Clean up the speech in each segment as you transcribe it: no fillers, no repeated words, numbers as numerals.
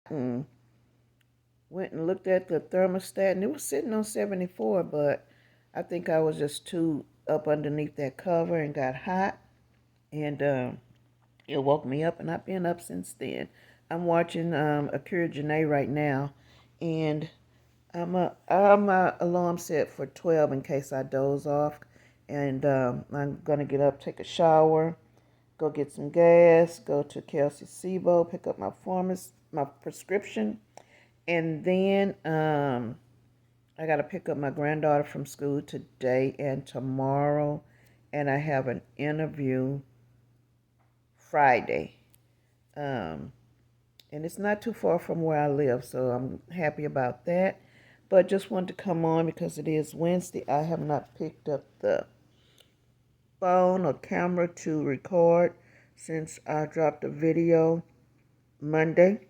and went and looked at the thermostat, and it was sitting on 74, but I think I was just too up underneath that cover and got hot, and it woke me up, and I've been up since then. I'm watching Akira Janae right now, and I'm alarm set for 12 in case I doze off, and I'm gonna get up, take a shower, go get some gas, go to Kelsey Sibo, pick up my prescription, and then I got to pick up my granddaughter from school today and tomorrow, and I have an interview Friday. Um, and it's not too far from where I live, so I'm happy about that. But just wanted to come on because it is Wednesday. I have not picked up the phone or camera to record since I dropped a video Monday.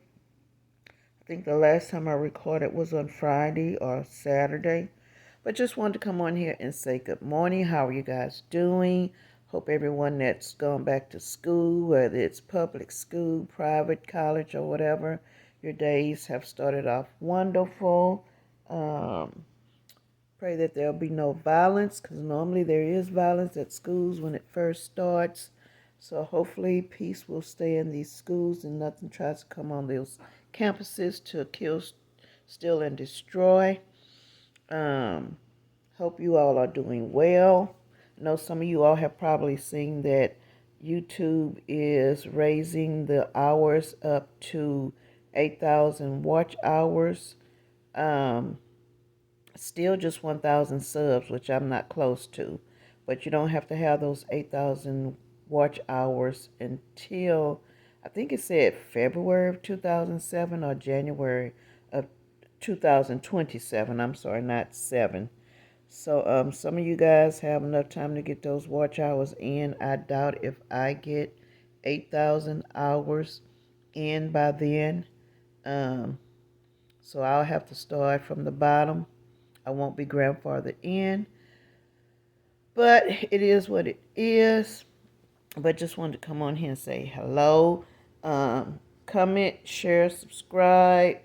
I think the last time I recorded was on Friday or Saturday. But just wanted to come on here and say good morning. How are you guys doing? Hope everyone that's gone back to school, whether it's public school, private, college, or whatever, your days have started off wonderful. Pray that there'll be no violence, because normally there is violence at schools when it first starts. So hopefully peace will stay in these schools and nothing tries to come on those campuses to kill, steal, and destroy. Hope you all are doing well. I know some of you all have probably seen that YouTube is raising the hours up to 8,000 watch hours. Still just 1,000 subs, which I'm not close to. But you don't have to have those 8,000 watch hours until, I think it said February of 2007 or January of 2027. I'm sorry, not 7. So some of you guys have enough time to get those watch hours in. I doubt if I get 8,000 hours in by then. So I'll have to start from the bottom. I won't be grandfathered in. But it is what it is. But just wanted to come on here and say hello. Comment, share, subscribe.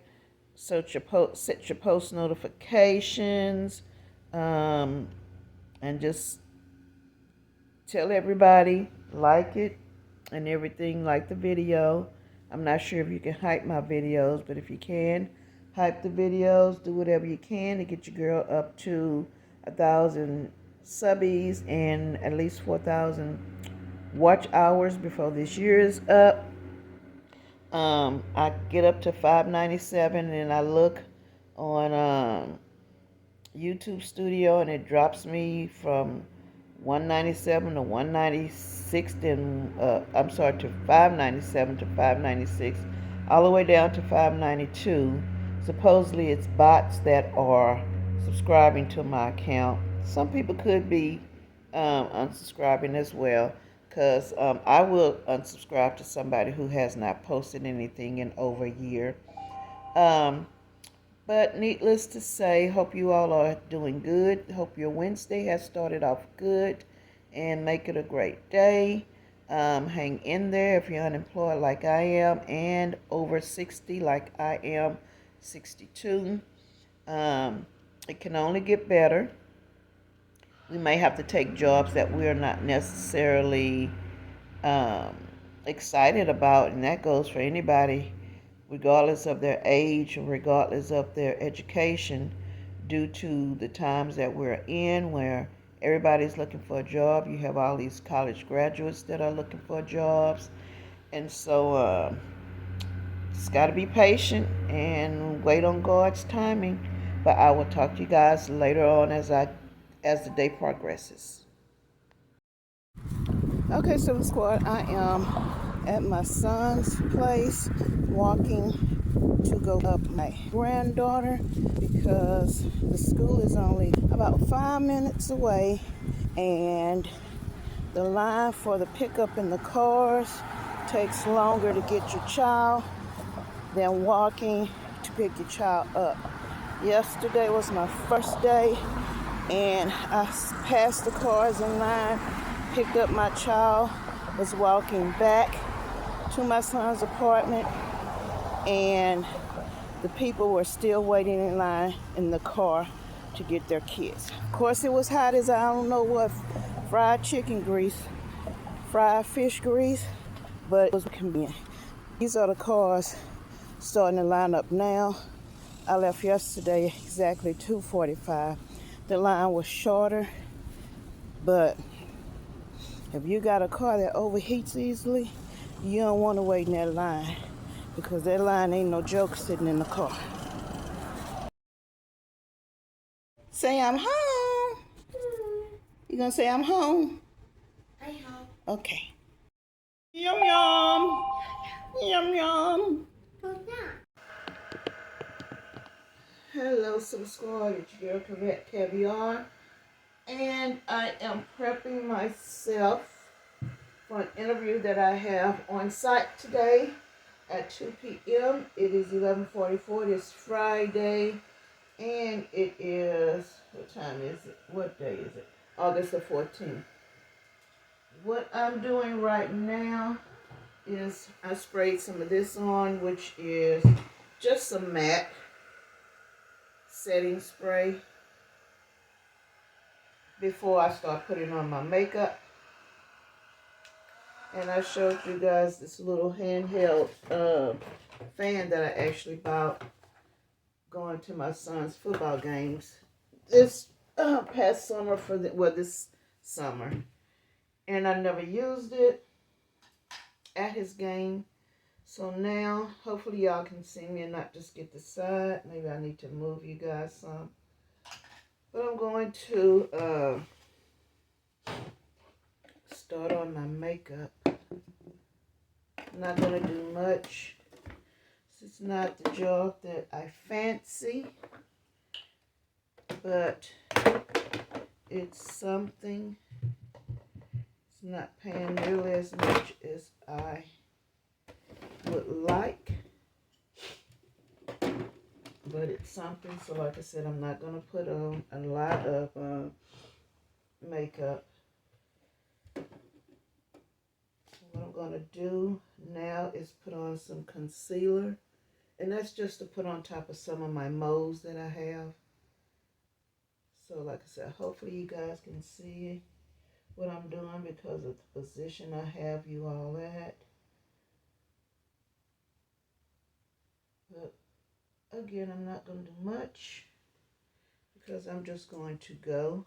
Set your post notifications. And just tell everybody, like it and everything, like the video. I'm not sure if you can hype my videos, but if you can, hype the videos, do whatever you can to get your girl up to 1,000 subbies and at least 4,000 watch hours before this year is up. I get up to 597 and I look on YouTube Studio and it drops me from 197 to 196 and to 597 to 596 all the way down to 592. Supposedly it's bots that are subscribing to my account. Some people could be unsubscribing as well, because I will unsubscribe to somebody who has not posted anything in over a year. But needless to say, hope you all are doing good. Hope your Wednesday has started off good and make it a great day. Hang in there if you're unemployed like I am and over 60 like I am, 62. It can only get better. We may have to take jobs that we're not necessarily excited about, and that goes for anybody, regardless of their age or regardless of their education, due to the times that we're in where everybody's looking for a job. You have all these college graduates that are looking for jobs. And so just got to be patient and wait on God's timing. But I will talk to you guys later on as the day progresses. Okay, so squad, I am at my son's place walking to go up my granddaughter because the school is only about 5 minutes away, and the line for the pickup in the cars takes longer to get your child than walking to pick your child up. Yesterday was my first day, and I passed the cars in line, picked up my child, was walking back to my son's apartment, and the people were still waiting in line in the car to get their kids. Of course, it was hot as I don't know what, fried chicken grease, fried fish grease, but it was convenient. These are the cars starting to line up now. I left yesterday exactly 2:45. The line was shorter, but if you got a car that overheats easily, you don't want to wait in that line because that line ain't no joke sitting in the car. Say I'm home. You gonna say I'm home? I'm home. Okay. Yum yum. Yum yum. Hello, subscribe. It's your Correct Caviar. And I am prepping myself for an interview that I have on site today at 2 p.m. It is 11:44. It's Friday. And it is, what time is it? What day is it? August the 14th. What I'm doing right now is I sprayed some of this on, which is just some matte setting spray before I start putting on my makeup. And I showed you guys this little handheld fan that I actually bought going to my son's football games this past summer this summer. And I never used it at his game. So now, hopefully y'all can see me and not just get the side. Maybe I need to move you guys some. But I'm going to start on my makeup. I'm not going to do much. It's not the job that I fancy. But it's something. It's not paying nearly as much as I would like, but it's something. So like I said, I'm not going to put on a lot of makeup. What I'm going to do now is put on some concealer, and that's just to put on top of some of my moles that I have. So like I said, hopefully you guys can see what I'm doing because of the position I have you all at. But again, I'm not going to do much because I'm just going to go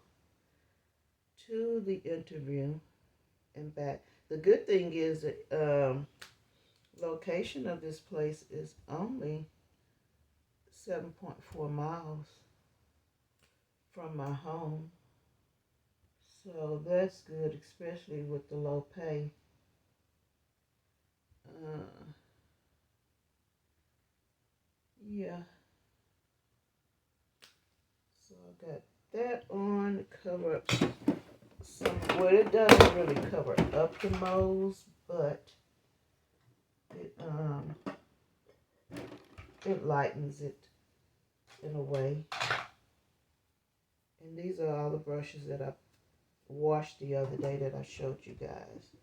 to the interview and back. The good thing is that location of this place is only 7.4 miles from my home. So that's good, especially with the low pay. Yeah. So I got that on to cover up some. Well, it doesn't really cover up the moles, but it lightens it in a way. And these are all the brushes that I washed the other day that I showed you guys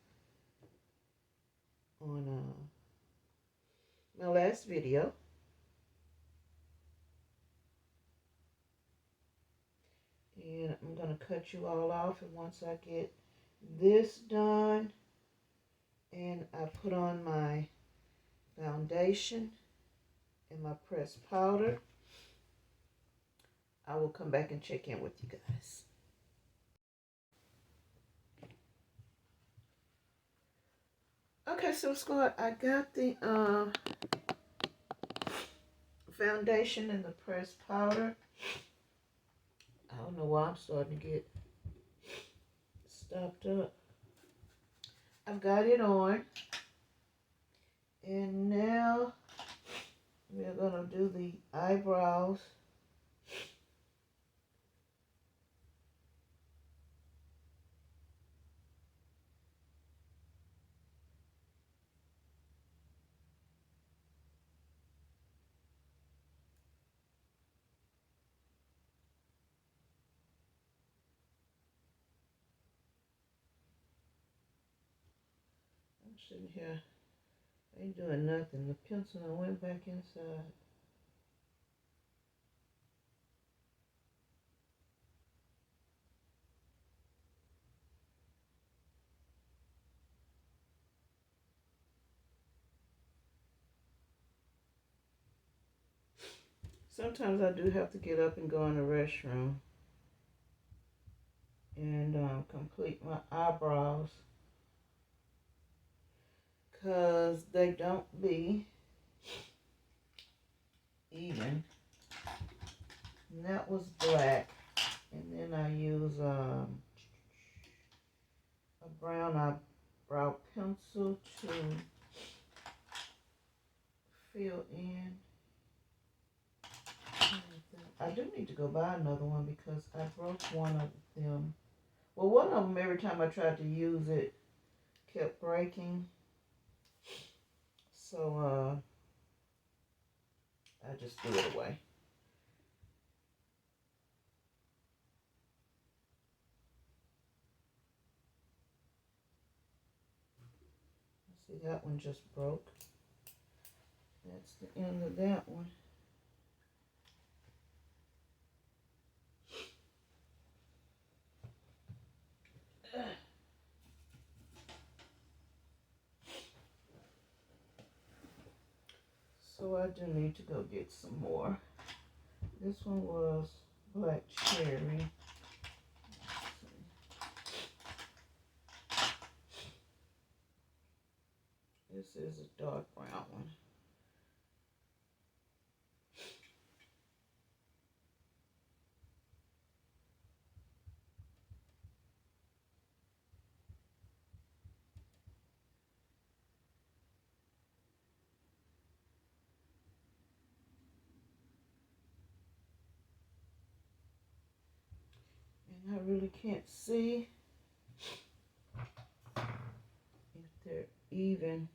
on my last video. And I'm going to cut you all off, and once I get this done and I put on my foundation and my pressed powder, I will come back and check in with you guys. Okay, so squad, I got the foundation and the pressed powder. I don't know why I'm starting to get stopped up. I've got it on. And now we're going to do the eyebrows. I'm sitting here, ain't doing nothing. The pencil went back inside. sometimes I do have to get up and go in the restroom and complete my eyebrows because they don't be even. And that was black. And then I use a brown eyebrow pencil to fill in. I do need to go buy another one because I broke one of them. Well, one of them, every time I tried to use it, kept breaking. So, I just threw it away. See, that one just broke. That's the end of that one. So I do need to go get some more. This one was black cherry. This is a dark brown one. And I really can't see if they're even.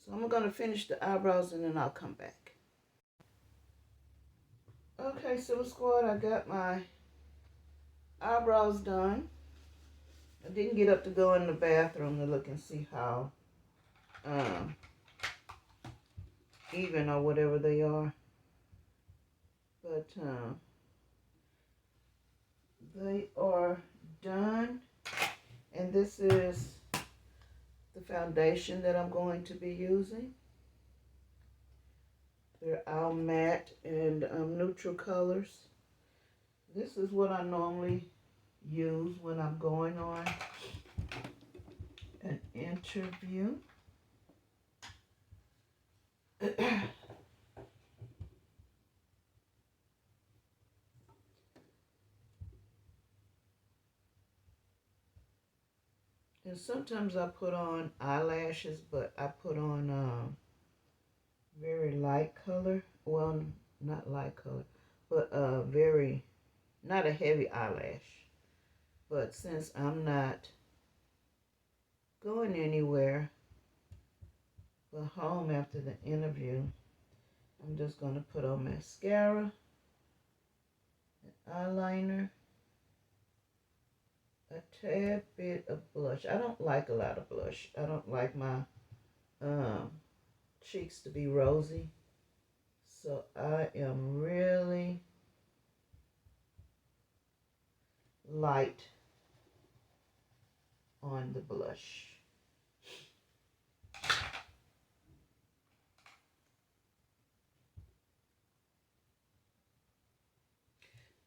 So I'm going to finish the eyebrows and then I'll come back. Okay, Silver Squad, I got my eyebrows done. I didn't get up to go in the bathroom to look and see how even or whatever they are. But they are done. And this is the foundation that I'm going to be using. They're all matte and neutral colors. This is what I normally use when I'm going on an interview. And sometimes I put on eyelashes, but I put on very light color. Well, not light color, but very, not a heavy eyelash. But since I'm not going anywhere but home after the interview, I'm just going to put on mascara, an eyeliner, a tad bit of blush. I don't like a lot of blush. I don't like my cheeks to be rosy. So I am really light on the blush.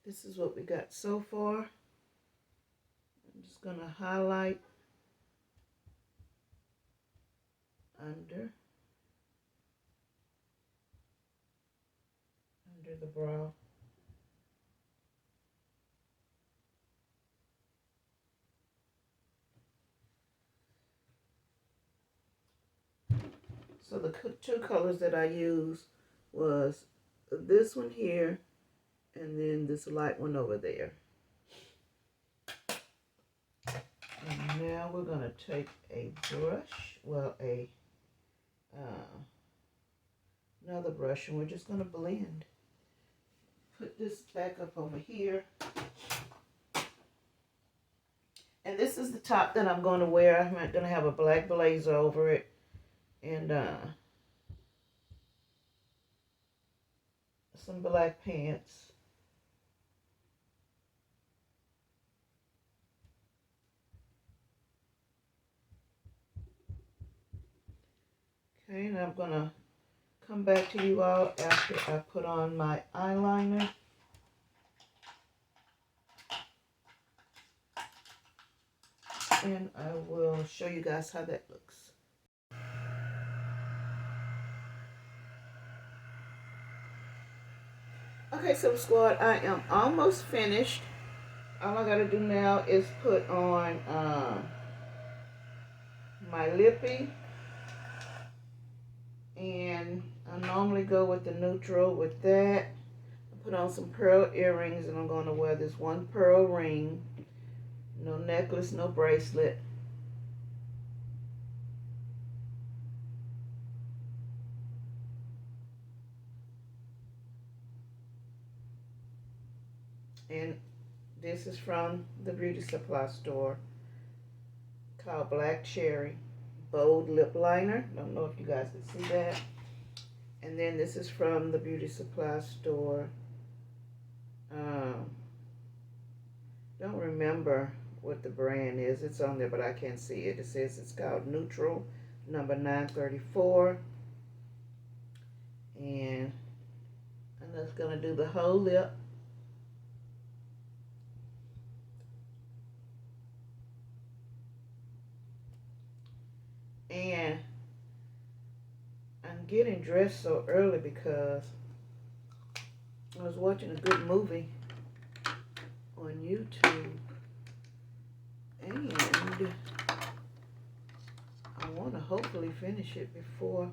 This is what we got so far. I'm just going to highlight under the brow. So the two colors that I used was this one here and then this light one over there. And now we're going to take a brush, well, another brush, and we're just going to blend. Put this back up over here. And this is the top that I'm going to wear. I'm going to have a black blazer over it. And some black pants. Okay, and I'm going to come back to you all after I put on my eyeliner. And I will show you guys how that looks. Okay, so squad, I am almost finished. All I gotta do now is put on my lippy. And I normally go with the neutral with that. I put on some pearl earrings, and I'm going to wear this one pearl ring. No necklace, no bracelet. And this is from the beauty supply store called Black Cherry Bold Lip Liner. Don't know if you guys can see that. And then this is from the beauty supply store. Don't remember what the brand is. It's on there, but I can't see it. It says it's called Neutral, number 934. And I'm just going to do the whole lip. And I'm getting dressed so early because I was watching a good movie on YouTube, and I want to hopefully finish it before.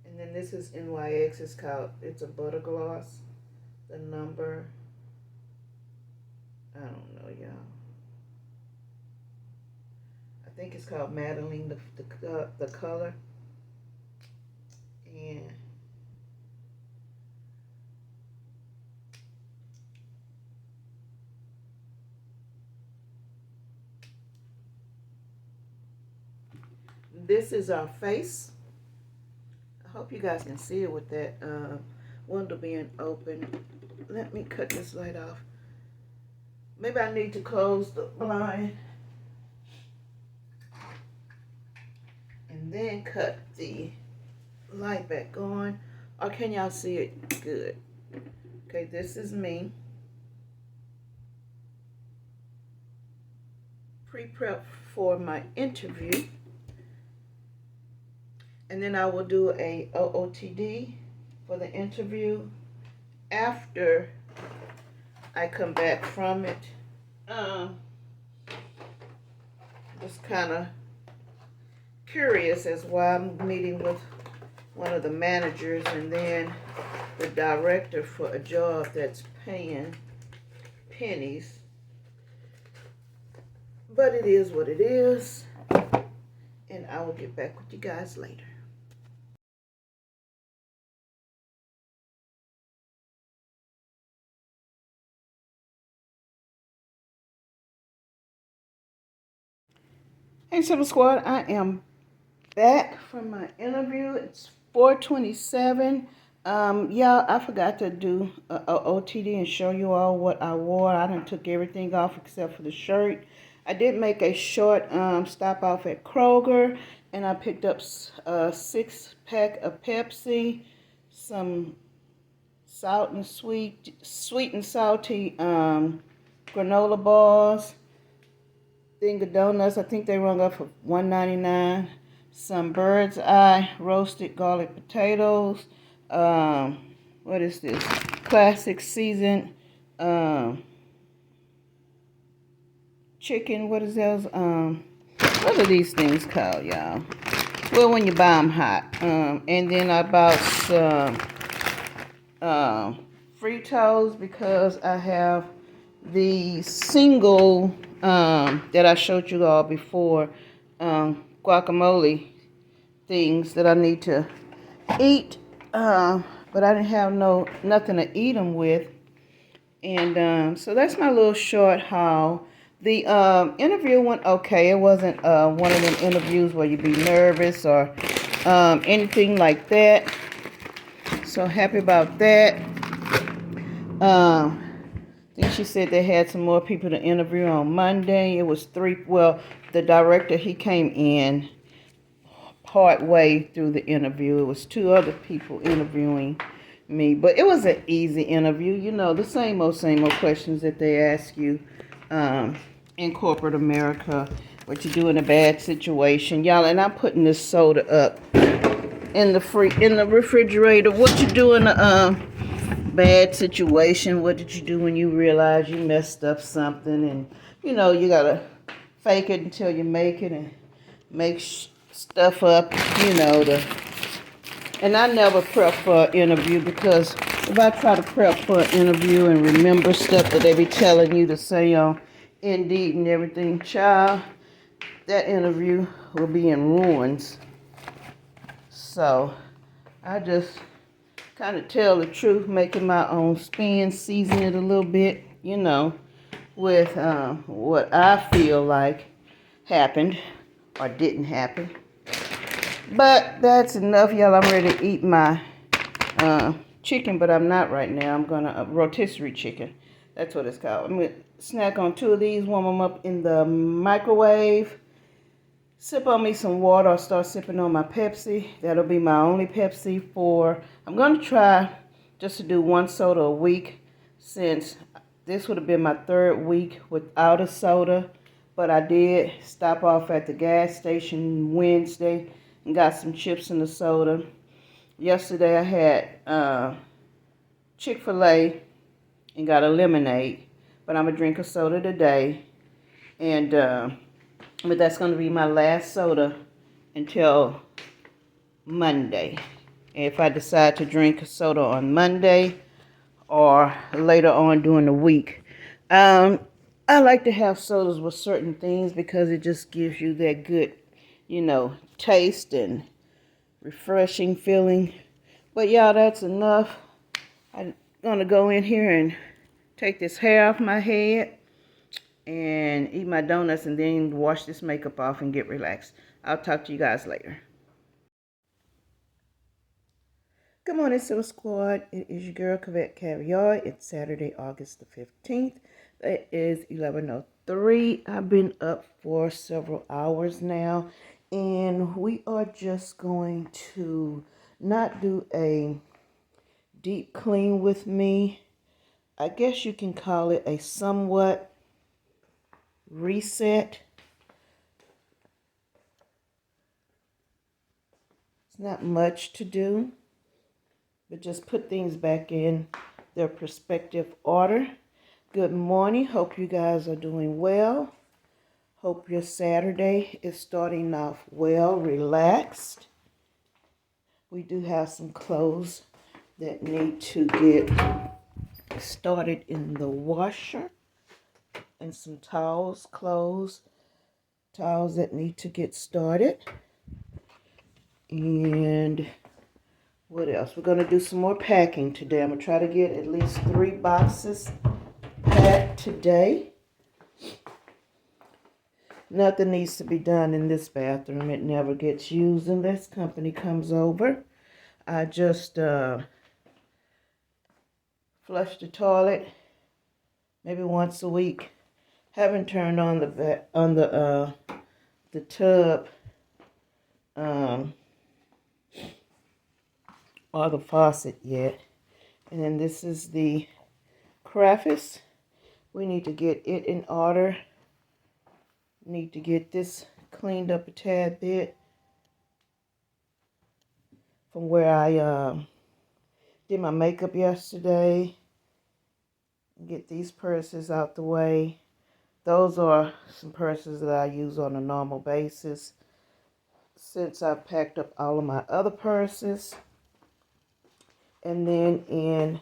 And then this is NYX. It's a butter gloss. The number, I don't know, y'all. I think it's called Madeline, the color. And this is our face. I hope you guys can see it with that window being open. Let me cut this light off. Maybe I need to close the blind and then cut the light back on. Or can y'all see it good? Okay, this is me. Pre-prep for my interview. And then I will do a OOTD for the interview after I come back from it. Just kind of curious as why I'm meeting with one of the managers and then the director for a job that's paying pennies. But it is what it is. And I will get back with you guys later. Hey, Super Squad, I am back from my interview. It's 4:27. Yeah, I forgot to do a OTD and show you all what I wore. I done took everything off except for the shirt. I did make a short stop off at Kroger, and I picked up a 6-pack of Pepsi, some sweet and salty granola bars, thing of donuts. I think they rung up for $1.99. Some bird's eye roasted garlic potatoes. What is this? Classic seasoned chicken. What is those? What are these things called, y'all? Well, when you buy them hot. And then I bought some Fritos because I have the single that I showed you all before, guacamole things that I need to eat, but I didn't have nothing to eat them with. And so that's my little short haul. The interview went okay. It wasn't one of them interviews where you be nervous or anything like that. So happy about that. I think she said they had some more people to interview on Monday. It was 3. Well, the director, he came in hard way through the interview. It was 2 other people interviewing me, but it was an easy interview. You know, the same old questions that they ask you in corporate America. What you do in a bad situation, y'all. And I'm putting this soda up in the refrigerator. What you do in a bad situation? What did you do when you realize you messed up something? And you know, you gotta fake it until you make it, and make stuff up. You know, and I never prep for an interview, because if I try to prep for an interview and remember stuff that they be telling you to say on Indeed and everything, child, that interview will be in ruins. So I just kind of tell the truth, making my own spin, season it a little bit, you know, with what I feel like happened or didn't happen. But that's enough, y'all. I'm ready to eat my chicken, but I'm not right now. I'm gonna rotisserie chicken. That's what it's called. I'm gonna snack on 2 of these, warm them up in the microwave. Sip on me some water, or start sipping on my Pepsi. That'll be my only Pepsi I'm going to try just to do 1 soda a week, since this would have been my 3rd week without a soda. But I did stop off at the gas station Wednesday and got some chips and a soda. Yesterday I had Chick-fil-A and got a lemonade. But I'm going to drink a soda today. And but that's going to be my last soda until Monday. And if I decide to drink a soda on Monday or later on during the week, I like to have sodas with certain things, because it just gives you that good, you know, taste and refreshing feeling. But y'all, that's enough. I'm going to go in here and take this hair off my head and eat my donuts, and then wash this makeup off and get relaxed. I'll talk to you guys later. Good morning, Silver Squad. It is your girl, Cavette Caviar. It's Saturday, August the 15th. It is 11:03. I've been up for several hours now, and we are just going to not do a deep clean with me. I guess you can call it a somewhat reset. It's not much to do, but just put things back in their perspective order. Good morning. Hope you guys are doing well. Hope your Saturday is starting off well, relaxed. We do have some clothes that need to get started in the washer, and some towels that need to get started. And what else? We're going to do some more packing today. I'm going to try to get at least 3 boxes packed today. Nothing needs to be done in this bathroom. It never gets used unless company comes over. I just flush the toilet maybe once a week. Haven't turned on the tub or the faucet yet. And then this is the crevice. We need to get it in order. Need to get this cleaned up a tad bit from where I did my makeup yesterday. Get these purses out the way. Those are some purses that I use on a normal basis, since I've packed up all of my other purses. And then in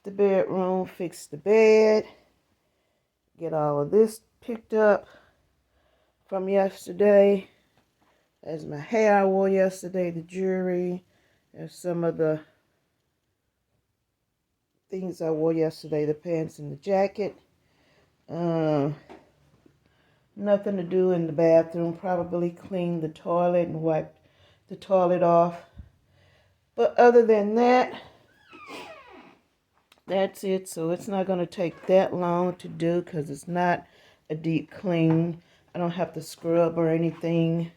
the bedroom, fix the bed. Get all of this picked up from yesterday. There's my hair I wore yesterday, the jewelry, and some of the things I wore yesterday, the pants and the jacket. Nothing to do in the bathroom. Probably clean the toilet and wipe the toilet off. But other than that, that's it. So it's not going to take that long to do, because it's not a deep clean. I don't have to scrub or anything.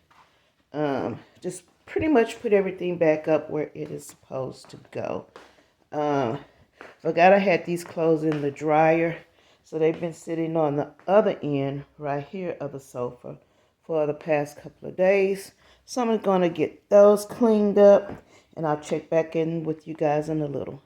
Just pretty much put everything back up where it is supposed to go. Um, Forgot I had these clothes in the dryer. So they've been sitting on the other end right here of the sofa for the past couple of days. So I'm going to get those cleaned up and I'll check back in with you guys in a little.